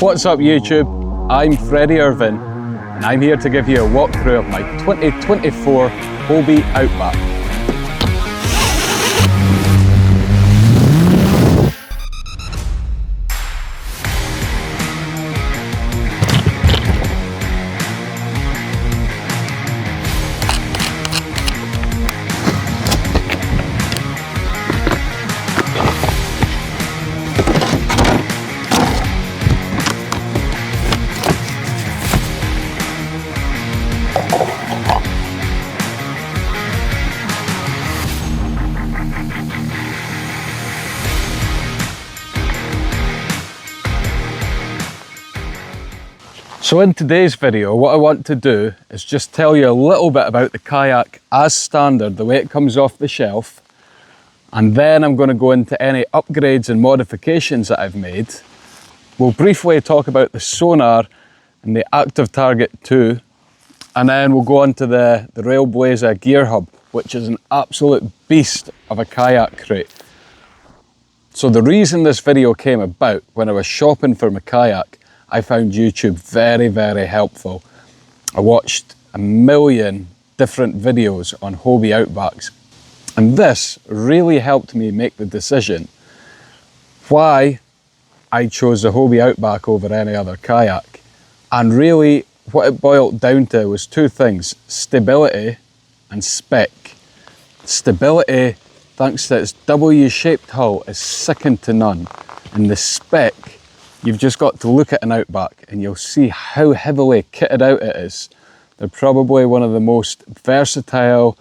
What's up YouTube? I'm Freddie Irvine and I'm here to give you a walkthrough of my 2024 Hobie Outback. So in today's video, what I want to do is just tell you a little bit about the kayak as standard, the way it comes off the shelf, and then I'm going to go into any upgrades and modifications that I've made. We'll briefly talk about the sonar and the Active Target 2, and then we'll go on to the Railblaza Gear Hub, which is an absolute beast of a kayak crate. So the reason this video came about, when I was shopping for my kayak, I found YouTube very, very helpful. I watched a million different videos on Hobie Outbacks, and this really helped me make the decision why I chose the Hobie Outback over any other kayak. And really what it boiled down to was two things: stability and spec. Stability, thanks to its W-shaped hull, is second to none, and the spec, you've just got to look at an Outback and you'll see how heavily kitted out it is. They're probably one of the most versatile,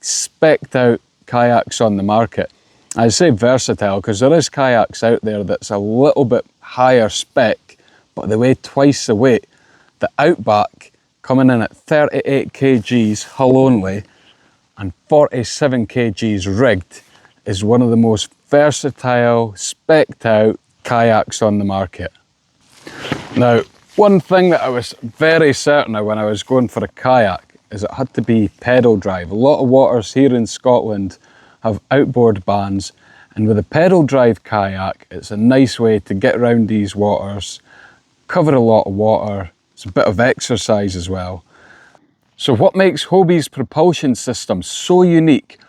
spec'd out kayaks on the market. I say versatile because there is kayaks out there that's a little bit higher spec, but they weigh twice the weight. The Outback, coming in at 38 kgs hull only and 47 kgs rigged, is one of the most versatile, spec'd out kayaks on the market. Now, one thing that I was very certain of when I was going for a kayak is it had to be pedal drive. A lot of waters here in Scotland have outboard bans, and with a pedal drive kayak, it's a nice way to get around these waters, cover a lot of water. It's a bit of exercise as well. So what makes Hobie's propulsion system so unique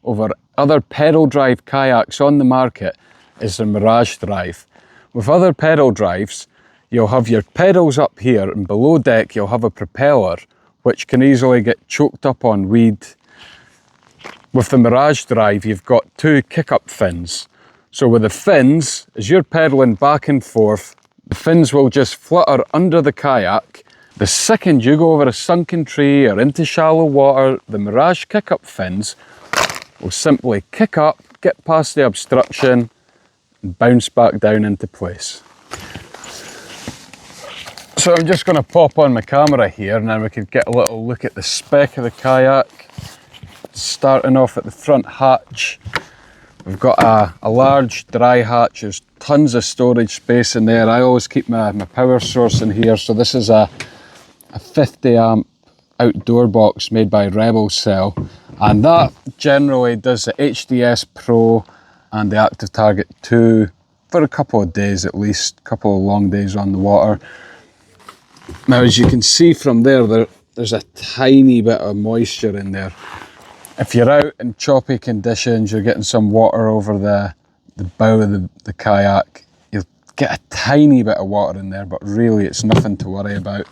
over other pedal drive kayaks on the market is the Mirage drive. With other pedal drives, you'll have your pedals up here, and below deck you'll have a propeller which can easily get choked up on weed. With the Mirage drive, you've got two kick-up fins. So with the fins, as you're pedaling back and forth, the fins will just flutter under the kayak. The second you go over a sunken tree or into shallow water, the Mirage kick-up fins will simply kick up, get past the obstruction, and bounce back down into place. So I'm just going to pop on my camera here and then we could get a little look at the spec of the kayak. Starting off at the front hatch, we've got a large dry hatch. There's tons of storage space in there. I always keep my power source in here. So this is a 50 amp outdoor box made by Railblaza, and that generally does the HDS Pro and the Active Target 2 for a couple of days at least, a couple of long days on the water. Now, as you can see from there's a tiny bit of moisture in there. If you're out in choppy conditions, you're getting some water over the bow of the kayak, you'll get a tiny bit of water in there, but really it's nothing to worry about.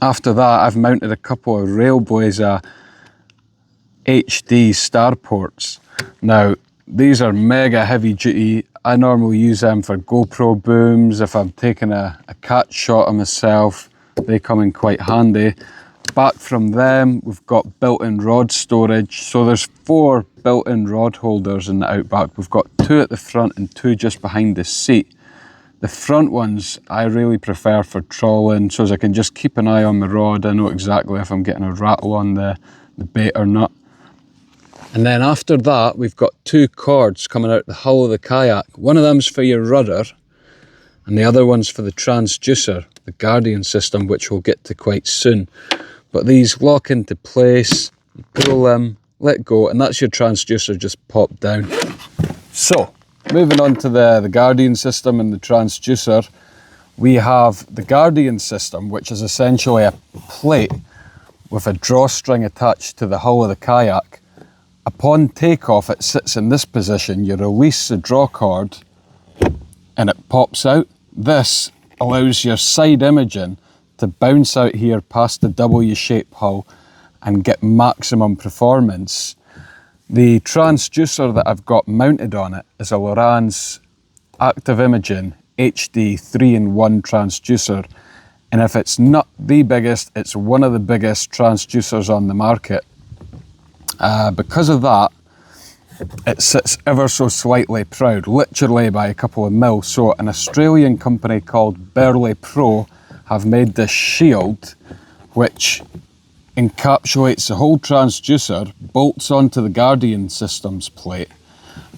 After that, I've mounted a couple of Railblaza HD starports. Now, these are mega heavy duty. I normally use them for GoPro booms. If I'm taking a cat shot of myself, they come in quite handy. Back from them, we've got built-in rod storage. So there's 4 built-in rod holders in the Outback. We've got 2 at the front and 2 just behind the seat. The front ones I really prefer for trawling, so as I can just keep an eye on my rod. I know exactly if I'm getting a rattle on the bait or not. And then after that, we've got 2 cords coming out the hull of the kayak. One of them's for your rudder, and the other one's for the transducer, the Guardian system, which we'll get to quite soon. But these lock into place, you pull them, let go, and that's your transducer just popped down. So, moving on to the Guardian system and the transducer, we have the Guardian system, which is essentially a plate with a drawstring attached to the hull of the kayak. Upon takeoff, it sits in this position. You release the draw cord and it pops out. This allows your side imaging to bounce out here past the W-shaped hull and get maximum performance. The transducer that I've got mounted on it is a Lowrance Active Imaging HD 3-in-1 transducer, and if it's not the biggest, it's one of the biggest transducers on the market. Because of that, it sits ever so slightly proud, literally by a couple of mil. So an Australian company called Burley Pro have made this shield which encapsulates the whole transducer, bolts onto the Guardian Systems plate,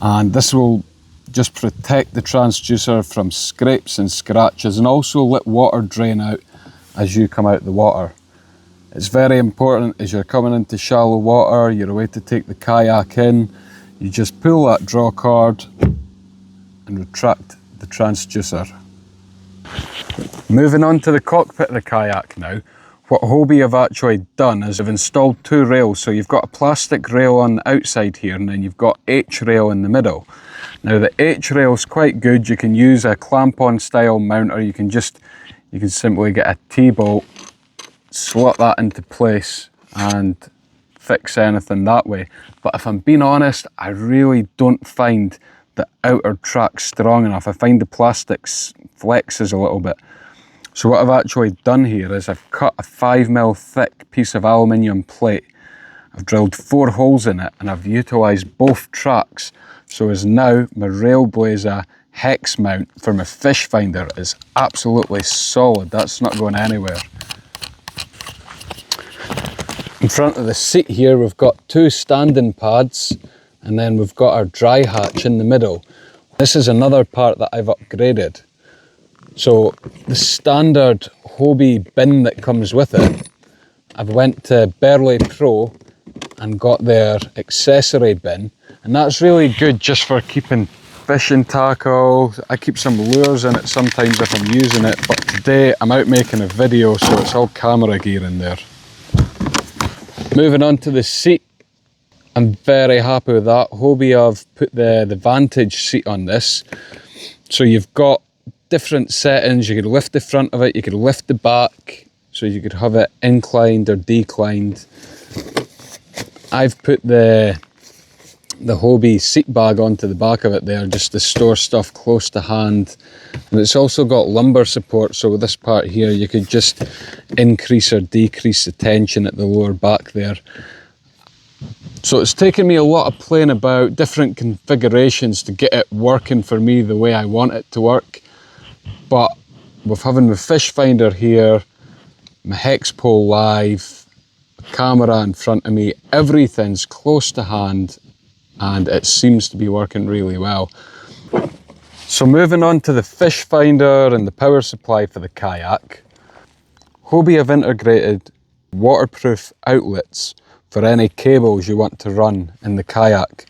and this will just protect the transducer from scrapes and scratches, and also let water drain out as you come out the water. It's very important as you're coming into shallow water, you're away to take the kayak in, you just pull that draw cord and retract the transducer. Moving on to the cockpit of the kayak now, what Hobie have actually done is they've installed two rails. So you've got a plastic rail on the outside here, and then you've got H rail in the middle. Now the H rail is quite good. You can use a clamp-on style mount, or you can simply get a T-bolt, slot that into place and fix anything that way. But if I'm being honest, I really don't find the outer track strong enough. I find the plastic flexes a little bit. So what I've actually done here is I've cut a 5mm thick piece of aluminium plate. I've drilled 4 holes in it and I've utilised both tracks. So as now my Railblaza hex mount for my fish finder is absolutely solid. That's not going anywhere. In front of the seat here we've got 2 standing pads, and then we've got our dry hatch in the middle. This is another part that I've upgraded. So the standard Hobie bin that comes with it, I've went to Burley Pro and got their accessory bin, and that's really good just for keeping fishing tackle. I keep some lures in it sometimes if I'm using it, but today I'm out making a video, so it's all camera gear in there. Moving on to the seat, I'm very happy with that. Hobie have put the Vantage seat on this, so you've got different settings. You could lift the front of it, you could lift the back, so you could have it inclined or declined. I've put the Hobie seat bag onto the back of it there, just to store stuff close to hand. And it's also got lumbar support, so with this part here you could just increase or decrease the tension at the lower back there. So it's taken me a lot of playing about different configurations to get it working for me the way I want it to work. But with having my fish finder here, my hex pole live, a camera in front of me, everything's close to hand and it seems to be working really well. So moving on to the fish finder and the power supply for the kayak, Hobie have integrated waterproof outlets for any cables you want to run in the kayak.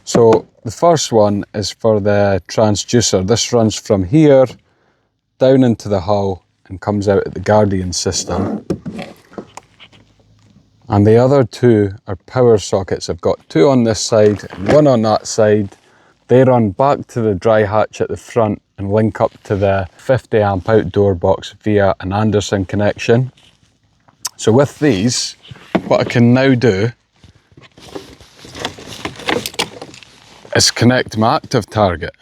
So the first one is for the transducer. This runs from here down into the hull and comes out at the Guardian system. And the other 2 are power sockets. I've got 2 on this side and 1 on that side. They run back to the dry hatch at the front and link up to the 50 amp outdoor box via an Anderson connection. So with these, what I can now do is connect my active target.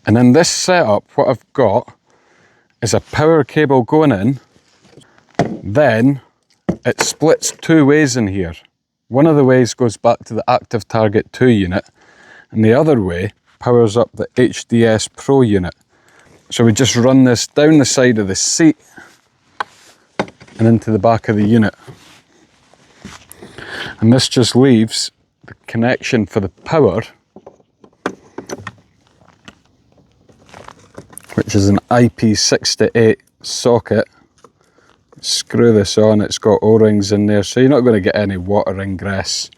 And in this setup, what I've got is a power cable going in, then it splits 2 ways in here. One of the ways goes back to the active target 2 unit, and the other way powers up the HDS Pro unit. So we just run this down the side of the seat and into the back of the unit. And this just leaves the connection for the power, which is an IP68 socket. Screw this on, it's got O-rings in there, so you're not going to get any water ingress.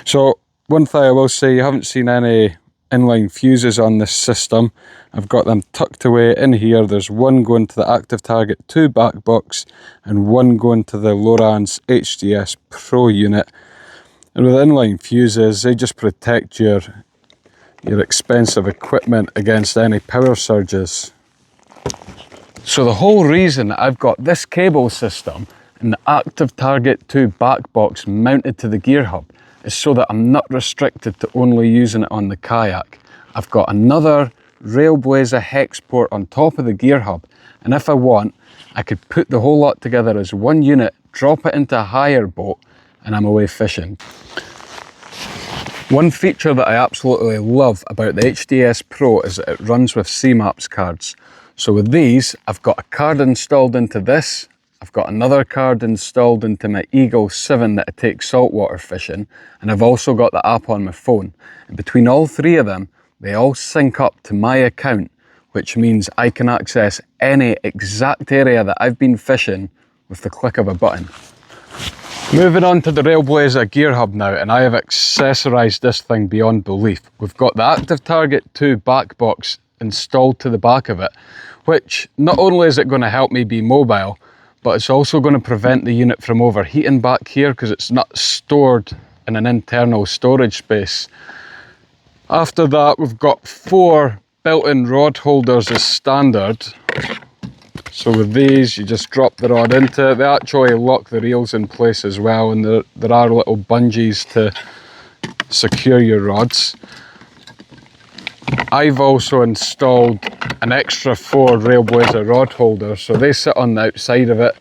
So One thing I will say, you haven't seen any inline fuses on this system. I've got them tucked away in here. There's one going to the Active Target 2 back box and one going to the Lowrance HDS Pro unit. And with inline fuses, they just protect your expensive equipment against any power surges. So the whole reason I've got this cable system and the Active Target 2 back box mounted to the gear hub is so that I'm not restricted to only using it on the kayak. I've got another Railblaza hex port on top of the gear hub, and if I want, I could put the whole lot together as one unit, drop it into a higher boat, and I'm away fishing. One feature that I absolutely love about the HDS Pro is that it runs with CMAPS cards. So with these, I've got a card installed into this, I've got another card installed into my Eagle 7 that I take saltwater fishing, and I've also got the app on my phone. And between all three of them, they all sync up to my account, which means I can access any exact area that I've been fishing with the click of a button. Moving on to the Railblaza Gear Hub now, and I have accessorised this thing beyond belief. We've got the Active Target 2 back box installed to the back of it, which not only is it going to help me be mobile, but it's also going to prevent the unit from overheating back here because it's not stored in an internal storage space. After that, we've got 4 built-in rod holders as standard. So with these, you just drop the rod into it. They actually lock the reels in place as well, and there are little bungees to secure your rods. I've also installed an extra 4 Railblaza rod holders, so they sit on the outside of it.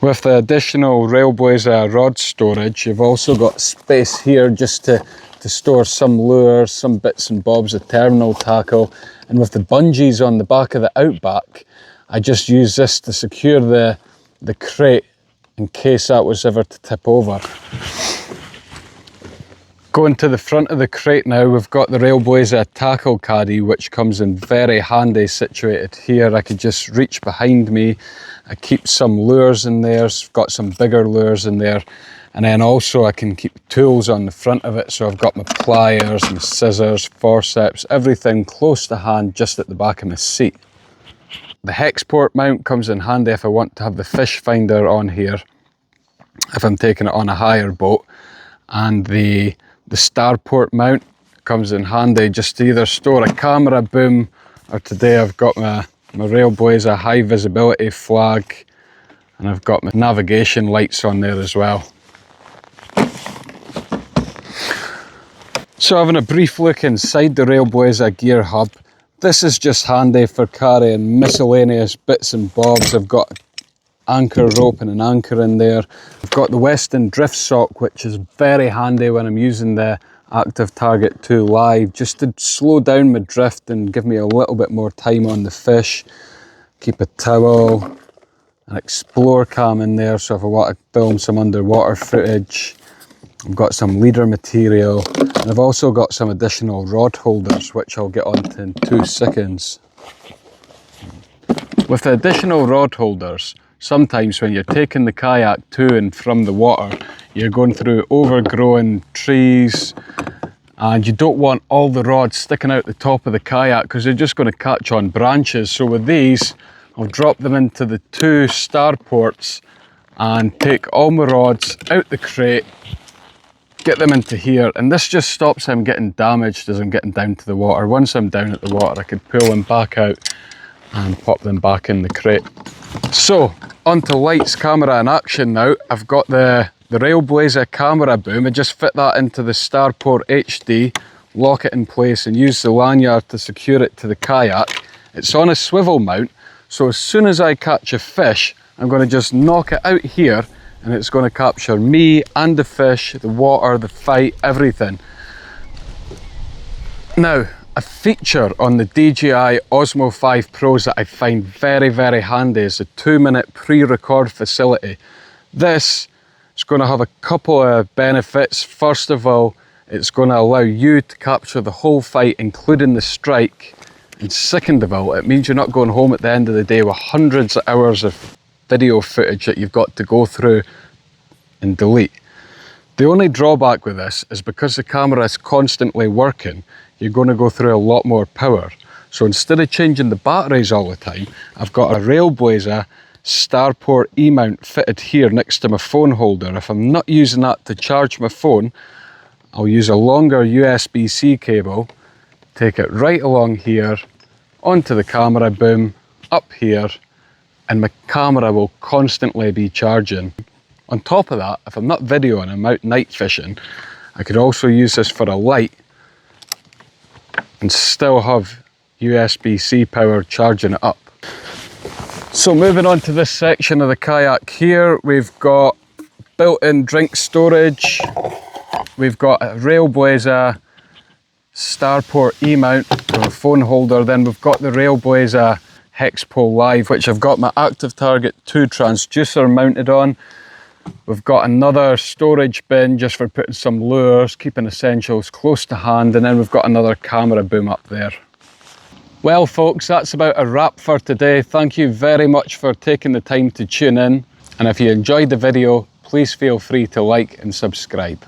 With the additional Railblaza rod storage, you've also got space here just to store some lures, some bits and bobs of terminal tackle. And with the bungees on the back of the Outback, I just use this to secure the crate in case that was ever to tip over. Going to the front of the crate now, we've got the Railblaza tackle caddy, which comes in very handy situated here. I could just reach behind me. I keep some lures in there, I've got some bigger lures in there. And then also I can keep tools on the front of it. So I've got my pliers, my scissors, forceps, everything close to hand just at the back of my seat. The hex port mount comes in handy if I want to have the fish finder on here, if I'm taking it on a higher boat. And the starport mount comes in handy just to either store a camera boom, or today I've got my Railblaza high visibility flag, and I've got my navigation lights on there as well. So having a brief look inside the Railblaza Gear Hub, this is just handy for carrying miscellaneous bits and bobs. I've got anchor rope and an anchor in there. I've got the Weston drift sock, which is very handy when I'm using the Active Target 2 live, just to slow down my drift and give me a little bit more time on the fish. Keep a towel, an Explore cam in there, so if I want to film some underwater footage. I've got some leader material, and I've also got some additional rod holders, which I'll get onto in 2 seconds. With the additional rod holders, sometimes when you're taking the kayak to and from the water, you're going through overgrown trees, and you don't want all the rods sticking out the top of the kayak because they're just going to catch on branches. So with these, I'll drop them into the 2 starports and take all my rods out the crate, get them into here, and this just stops them getting damaged as I'm getting down to the water. Once I'm down at the water, I could pull them back out and pop them back in the crate. So, onto lights, camera and action now. I've got the Railblaza camera boom. I just fit that into the Starport HD, lock it in place and use the lanyard to secure it to the kayak. It's on a swivel mount, so as soon as I catch a fish, I'm going to just knock it out here, and it's going to capture me and the fish, the water, the fight, everything. Now, a feature on the DJI Osmo 5 Pros that I find very, very handy is the 2-minute pre-record facility. This is going to have a couple of benefits. First of all, it's going to allow you to capture the whole fight, including the strike. And second of all, it means you're not going home at the end of the day with hundreds of hours of video footage that you've got to go through and delete. The only drawback with this is because the camera is constantly working, you're going to go through a lot more power. So instead of changing the batteries all the time, I've got a Railblaza Starport E-mount fitted here next to my phone holder. If I'm not using that to charge my phone, I'll use a longer USB-C cable, take it right along here, onto the camera boom, up here, and my camera will constantly be charging. On top of that, if I'm not videoing, I'm out night fishing, I could also use this for a light and still have USB-C power charging it up. So moving on to this section of the kayak here, we've got built-in drink storage, we've got a Railblaza Starport E-mount for a phone holder, then we've got the Railblaza Hexpole Live, which I've got my Active Target 2 transducer mounted on. We've got another storage bin just for putting some lures, keeping essentials close to hand, and then we've got another camera boom up there. Well folks, that's about a wrap for today. Thank you very much for taking the time to tune in, and if you enjoyed the video, please feel free to like and subscribe.